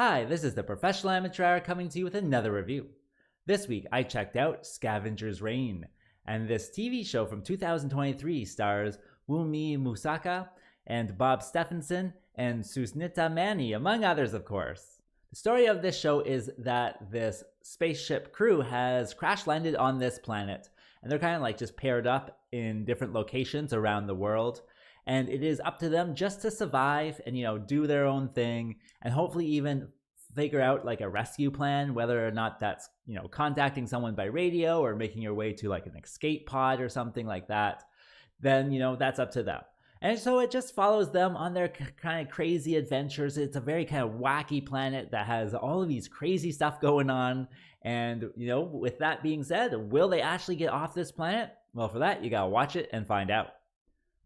Hi, this is the Professional Amateur coming to you with another review. This week I checked out Scavengers Reign, and this TV show from 2023 stars Wunmi Mosaku and Bob Stephenson and Susnita Mani, among others of course. The story of this show is that this spaceship crew has crash landed on this planet, and they're kind of like just paired up in different locations around the world. And it is up to them just to survive and, do their own thing and hopefully even figure out like a rescue plan, whether or not that's, contacting someone by radio or making your way to like an escape pod or something like that. Then, that's up to them. And so it just follows them on their kind of crazy adventures. It's a very kind of wacky planet that has all of these crazy stuff going on. And, with that being said, will they actually get off this planet? Well, for that, you gotta watch it and find out.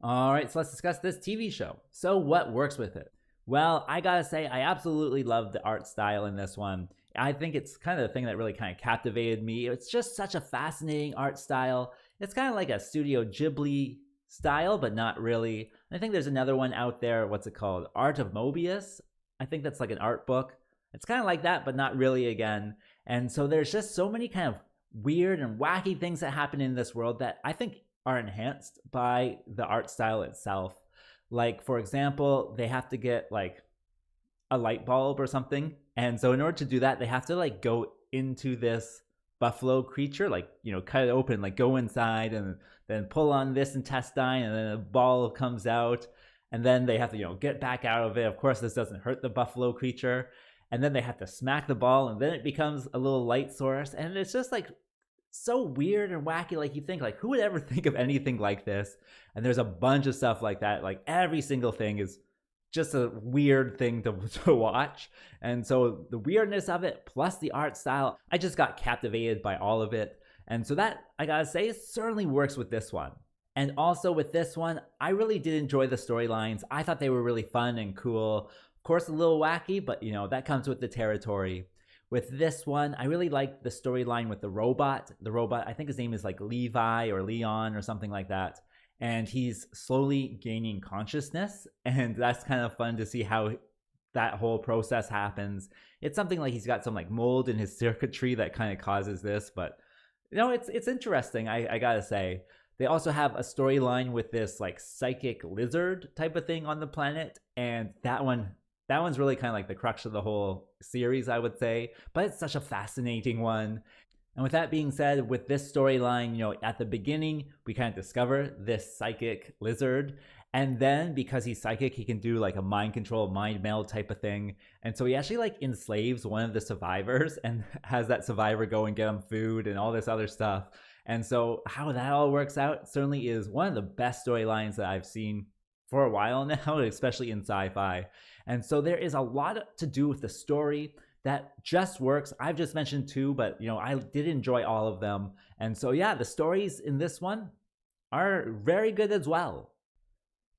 Alright, so let's discuss this TV show. So what works with it? Well, I gotta say, I absolutely love the art style in this one. I think it's kind of the thing that really kind of captivated me. It's just such a fascinating art style. It's kind of like a Studio Ghibli style, but not really. I think there's another one out there, what's it called? Art of Mobius? I think that's like an art book. It's kind of like that, but not really again. And so there's just so many kind of weird and wacky things that happen in this world that I think are enhanced by the art style itself. Like, for example, they have to get like a light bulb or something. And so in order to do that, they have to like go into this buffalo creature, like, cut it open, like go inside and then pull on this intestine and then a ball comes out. And then they have to, get back out of it. Of course, this doesn't hurt the buffalo creature. And then they have to smack the ball and then it becomes a little light source. And it's just like so weird and wacky. Like you think like, who would ever think of anything like this? And there's a bunch of stuff like that. Like every single thing is just a weird thing to watch. And so the weirdness of it plus the art style, I just got captivated by all of it. And so that, I gotta say, certainly works with this one. And also with this one, I really did enjoy the storylines. I thought they were really fun and cool. Of course, a little wacky, but that comes with the territory. With this one, I really liked the storyline with the robot. The robot, I think his name is like Levi or Leon or something like that. And he's slowly gaining consciousness. And that's kind of fun to see how that whole process happens. It's something like he's got some like mold in his circuitry that kind of causes this. But, it's interesting, I gotta say. They also have a storyline with this like psychic lizard type of thing on the planet. And that one's really kind of like the crux of the whole series, I would say, but it's such a fascinating one. And with that being said, with this storyline, at the beginning, we kind of discover this psychic lizard. And then because he's psychic, he can do like a mind control, mind meld type of thing. And so he actually like enslaves one of the survivors and has that survivor go and get him food and all this other stuff. And so how that all works out certainly is one of the best storylines that I've seen for a while now, especially in sci-fi. And so there is a lot to do with the story that just works. I've just mentioned two, but I did enjoy all of them. And so yeah, the stories in this one are very good as well.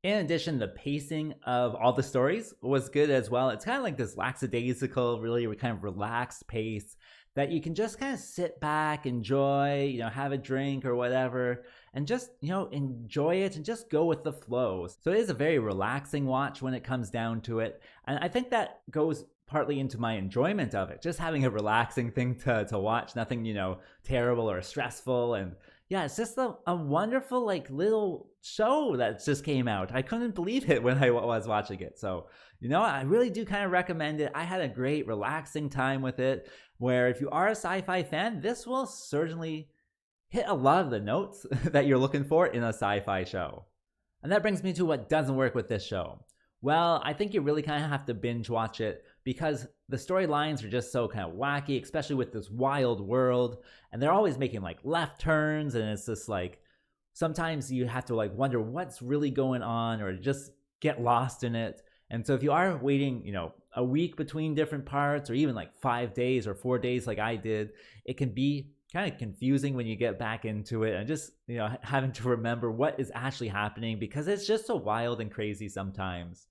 In addition, the pacing of all the stories was good as well. It's kind of like this lackadaisical, really kind of relaxed pace that you can just kind of sit back, enjoy, have a drink or whatever, and just, enjoy it and just go with the flow. So it is a very relaxing watch when it comes down to it. And I think that goes partly into my enjoyment of it, just having a relaxing thing to watch, nothing, terrible or stressful. And yeah, it's just a wonderful like little show that just came out. I couldn't believe it when I was watching it. So, I really do kind of recommend it. I had a great relaxing time with it, where if you are a sci-fi fan, this will certainly hit a lot of the notes that you're looking for in a sci-fi show. And that brings me to what doesn't work with this show. Well, I think you really kind of have to binge watch it because the storylines are just so kind of wacky, especially with this wild world. And they're always making like left turns. And it's just like, sometimes you have to like wonder what's really going on or just get lost in it. And so if you are waiting, a week between different parts or even like 5 days or 4 days like I did, it can be kind of confusing when you get back into it and just, having to remember what is actually happening because it's just so wild and crazy sometimes.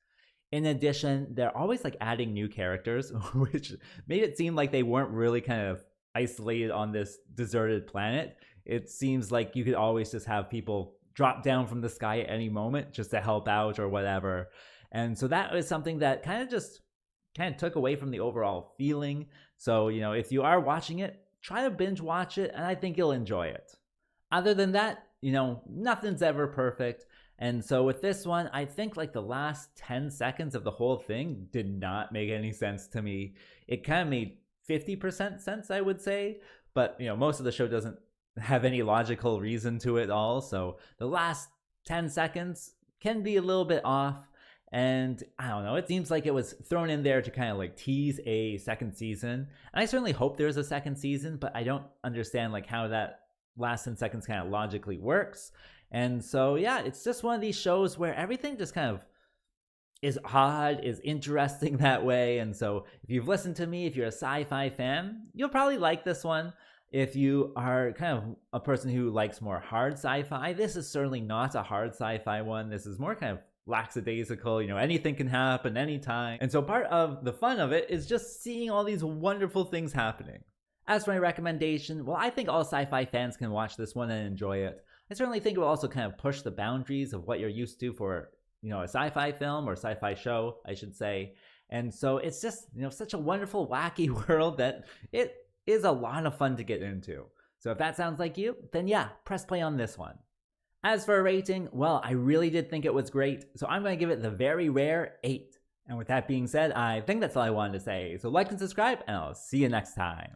In addition, they're always like adding new characters, which made it seem like they weren't really kind of isolated on this deserted planet. It seems like you could always just have people drop down from the sky at any moment just to help out or whatever. And so that was something that kind of just kind of took away from the overall feeling. So, if you are watching it, try to binge watch it, and I think you'll enjoy it. Other than that, nothing's ever perfect. And so with this one, I think like the last 10 seconds of the whole thing did not make any sense to me. It kind of made 50% sense, I would say. But, most of the show doesn't have any logical reason to it all. So the last 10 seconds can be a little bit off. And I don't know, it seems like it was thrown in there to kind of like tease a second season. And I certainly hope there's a second season, but I don't understand like how that last 10 seconds kind of logically works. And so, yeah, it's just one of these shows where everything just kind of is odd, is interesting that way. And so if you've listened to me, if you're a sci-fi fan, you'll probably like this one. If you are kind of a person who likes more hard sci-fi, this is certainly not a hard sci-fi one. This is more kind of lackadaisical, anything can happen anytime. And so part of the fun of it is just seeing all these wonderful things happening. As for my recommendation, well, I think all sci-fi fans can watch this one and enjoy it. I certainly think it will also kind of push the boundaries of what you're used to for, a sci-fi film or sci-fi show, I should say. And so it's just, such a wonderful, wacky world that it is a lot of fun to get into. So if that sounds like you, then yeah, press play on this one. As for a rating, well, I really did think it was great, so I'm going to give it the very rare 8. And with that being said, I think that's all I wanted to say. So like and subscribe, and I'll see you next time.